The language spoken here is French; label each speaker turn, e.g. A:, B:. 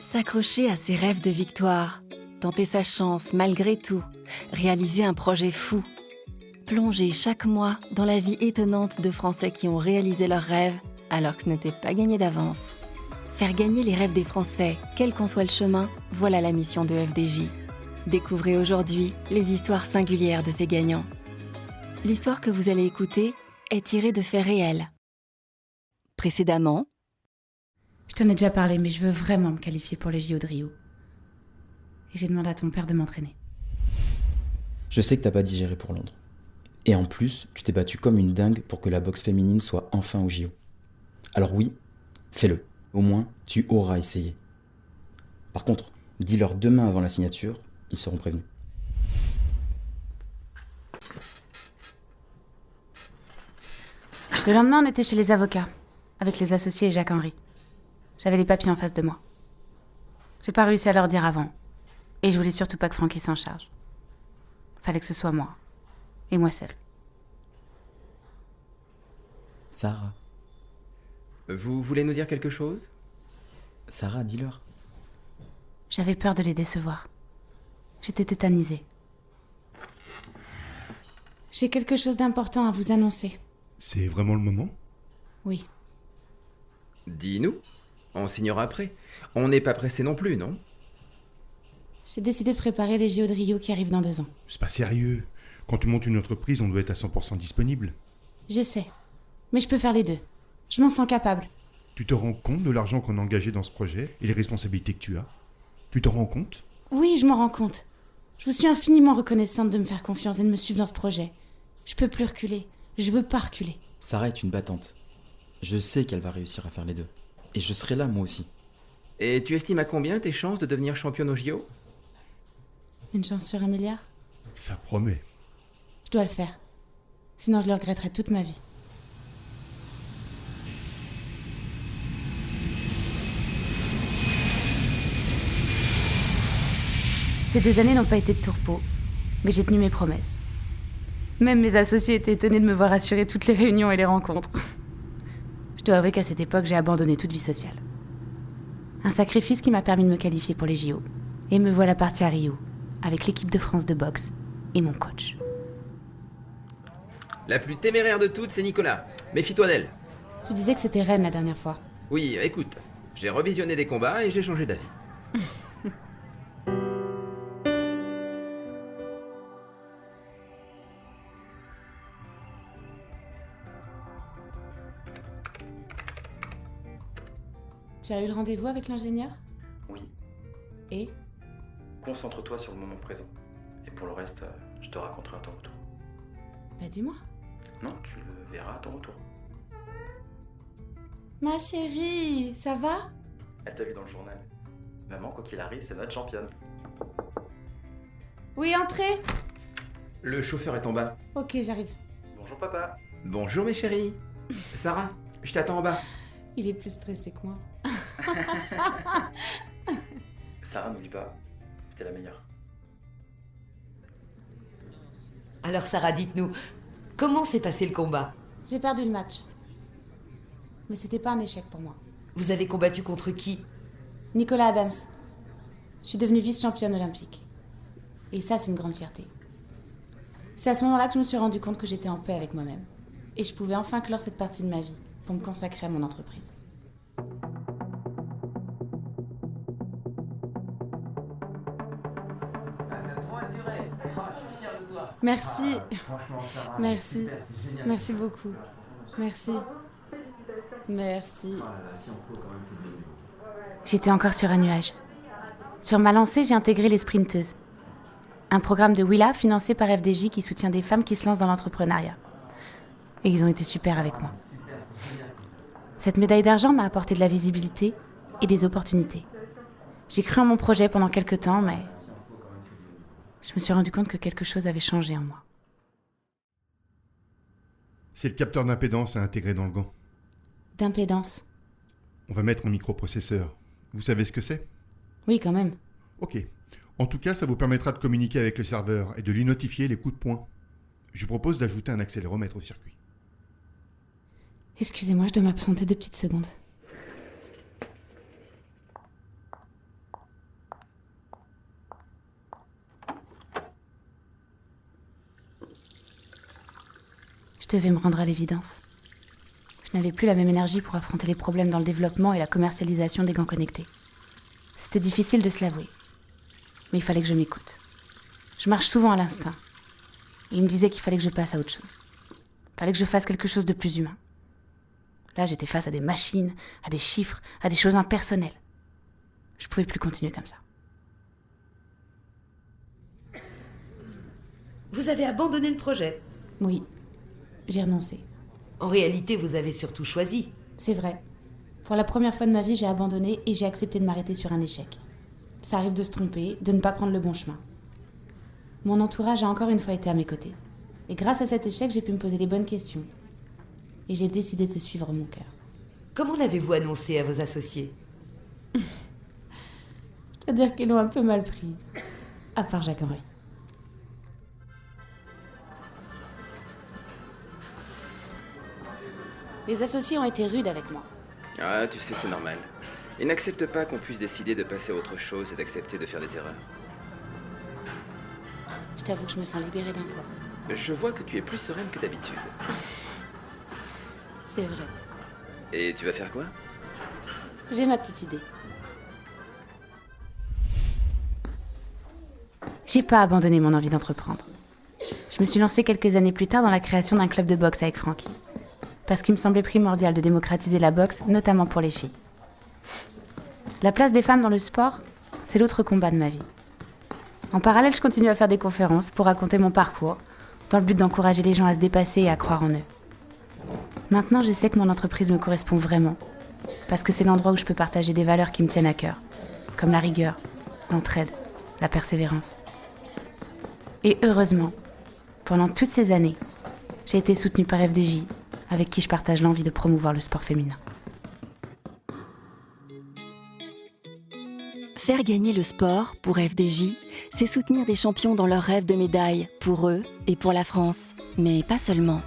A: S'accrocher à ses rêves de victoire, tenter sa chance malgré tout, réaliser un projet fou. Plonger chaque mois dans la vie étonnante de Français qui ont réalisé leurs rêves alors que ce n'était pas gagné d'avance. Faire gagner les rêves des Français, quel qu'en soit le chemin, voilà la mission de FDJ. Découvrez aujourd'hui les histoires singulières de ces gagnants. L'histoire que vous allez écouter est tirée de faits réels. Précédemment,
B: je t'en ai déjà parlé, mais je veux vraiment me qualifier pour les JO de Rio. Et j'ai demandé à ton père de m'entraîner.
C: Je sais que t'as pas digéré pour Londres. Et en plus, tu t'es battue comme une dingue pour que la boxe féminine soit enfin au JO. Alors oui, fais-le. Au moins, tu auras essayé. Par contre, dis-leur demain avant la signature, ils seront prévenus.
B: Le lendemain, on était chez les avocats, avec les associés et Jacques-Henri. J'avais les papiers en face de moi. J'ai pas réussi à leur dire avant. Et je voulais surtout pas que Francky s'en charge. Fallait que ce soit moi. Et moi seule.
C: Sarah.
D: Vous voulez nous dire quelque chose ?
C: Sarah, dis-leur.
B: J'avais peur de les décevoir. J'étais tétanisée. J'ai quelque chose d'important à vous annoncer.
E: C'est vraiment le moment ?
B: Oui.
D: Dis-nous. On signera après. On n'est pas pressé non plus, non ?
B: J'ai décidé de préparer les JO de Rio qui arrivent dans 2 ans.
E: C'est pas sérieux. Quand tu montes une entreprise, on doit être à 100% disponible.
B: Je sais. Mais je peux faire les deux. Je m'en sens capable.
E: Tu te rends compte de l'argent qu'on a engagé dans ce projet et les responsabilités que tu as ? Tu t'en rends compte ?
B: Oui, je m'en rends compte. Je vous suis infiniment reconnaissante de me faire confiance et de me suivre dans ce projet. Je peux plus reculer. Je veux pas reculer.
C: Sarah est une battante. Je sais qu'elle va réussir à faire les deux. Et je serai là, moi aussi.
D: Et tu estimes à combien tes chances de devenir championne au JO ?
B: Une chance sur 1 milliard ?
E: Ça promet.
B: Je dois le faire. Sinon, je le regretterai toute ma vie. Ces 2 années n'ont pas été de tourpeau, mais j'ai tenu mes promesses. Même mes associés étaient étonnés de me voir assurer toutes les réunions et les rencontres. Je dois avouer qu'à cette époque, j'ai abandonné toute vie sociale. Un sacrifice qui m'a permis de me qualifier pour les JO. Et me voilà partie à Rio, avec l'équipe de France de boxe et mon coach.
D: La plus téméraire de toutes, c'est Nicolas. Méfie-toi d'elle.
B: Tu disais que c'était Rennes la dernière fois.
D: Oui, écoute, j'ai revisionné des combats et j'ai changé d'avis.
B: Tu as eu le rendez-vous avec l'ingénieur ?
C: Oui.
B: Et ?
C: Concentre-toi sur le moment présent. Et pour le reste, je te raconterai à ton retour.
B: Bah dis-moi.
C: Non, tu le verras à ton retour.
B: Ma chérie, ça va ?
C: Elle t'a vu dans le journal. Maman, quoi qu'il arrive, c'est notre championne.
B: Oui, entrez.
D: Le chauffeur est en bas.
B: Ok, j'arrive.
C: Bonjour papa.
D: Bonjour mes chéris. Sarah, je t'attends en bas.
B: Il est plus stressé que moi.
C: Sarah, n'oublie pas, t'es la meilleure.
F: Alors Sarah, dites-nous, comment s'est passé le combat ?
B: J'ai perdu le match. Mais c'était pas un échec pour moi.
F: Vous avez combattu contre qui ?
B: Nicolas Adams. Je suis devenue vice-championne olympique. Et ça, c'est une grande fierté. C'est à ce moment-là que je me suis rendu compte que j'étais en paix avec moi-même. Et je pouvais enfin clore cette partie de ma vie pour me consacrer à mon entreprise. Merci. Merci. Merci beaucoup. Merci. Merci. J'étais encore sur un nuage. Sur ma lancée, j'ai intégré les Sprinteuses. Un programme de Willa financé par FDJ qui soutient des femmes qui se lancent dans l'entrepreneuriat. Et ils ont été super avec moi. Cette médaille d'argent m'a apporté de la visibilité et des opportunités. J'ai cru en mon projet pendant quelques temps, mais je me suis rendu compte que quelque chose avait changé en moi.
E: C'est le capteur d'impédance à intégrer dans le gant.
B: D'impédance.
E: On va mettre un microprocesseur. Vous savez ce que c'est ?
B: Oui, quand même.
E: Ok. En tout cas, ça vous permettra de communiquer avec le serveur et de lui notifier les coups de poing. Je vous propose d'ajouter un accéléromètre au circuit.
B: Excusez-moi, je dois m'absenter 2 petites secondes. devais me rendre à l'évidence. Je n'avais plus la même énergie pour affronter les problèmes dans le développement et la commercialisation des gants connectés. C'était difficile de se l'avouer, mais il fallait que je m'écoute. Je marche souvent à l'instinct. Et il me disait qu'il fallait que je passe à autre chose. Il fallait que je fasse quelque chose de plus humain. Là, j'étais face à des machines, à des chiffres, à des choses impersonnelles. Je pouvais plus continuer comme ça.
F: Vous avez abandonné le projet.
B: Oui, j'ai renoncé.
F: En réalité, vous avez surtout choisi.
B: C'est vrai. Pour la première fois de ma vie, j'ai abandonné et j'ai accepté de m'arrêter sur un échec. Ça arrive de se tromper, de ne pas prendre le bon chemin. Mon entourage a encore une fois été à mes côtés. Et grâce à cet échec, j'ai pu me poser les bonnes questions. Et j'ai décidé de suivre mon cœur.
F: Comment l'avez-vous annoncé à vos associés?
B: Je dois dire qu'ils l'ont un peu mal pris. À part Jacques-Henri. Les associés ont été rudes avec moi.
D: Ah, tu sais, c'est normal. Ils n'acceptent pas qu'on puisse décider de passer à autre chose et d'accepter de faire des erreurs.
B: Je t'avoue que je me sens libérée d'un poids.
D: Je vois que tu es plus sereine que d'habitude.
B: C'est vrai.
D: Et tu vas faire quoi?
B: J'ai ma petite idée. J'ai pas abandonné mon envie d'entreprendre. Je me suis lancée quelques années plus tard dans la création d'un club de boxe avec Francky. Parce qu'il me semblait primordial de démocratiser la boxe, notamment pour les filles. La place des femmes dans le sport, c'est l'autre combat de ma vie. En parallèle, je continue à faire des conférences pour raconter mon parcours, dans le but d'encourager les gens à se dépasser et à croire en eux. Maintenant, je sais que mon entreprise me correspond vraiment, parce que c'est l'endroit où je peux partager des valeurs qui me tiennent à cœur, comme la rigueur, l'entraide, la persévérance. Et heureusement, pendant toutes ces années, j'ai été soutenue par FDJ, avec qui je partage l'envie de promouvoir le sport féminin.
A: Faire gagner le sport pour FDJ, c'est soutenir des champions dans leur rêve de médaille, pour eux et pour la France. Mais pas seulement.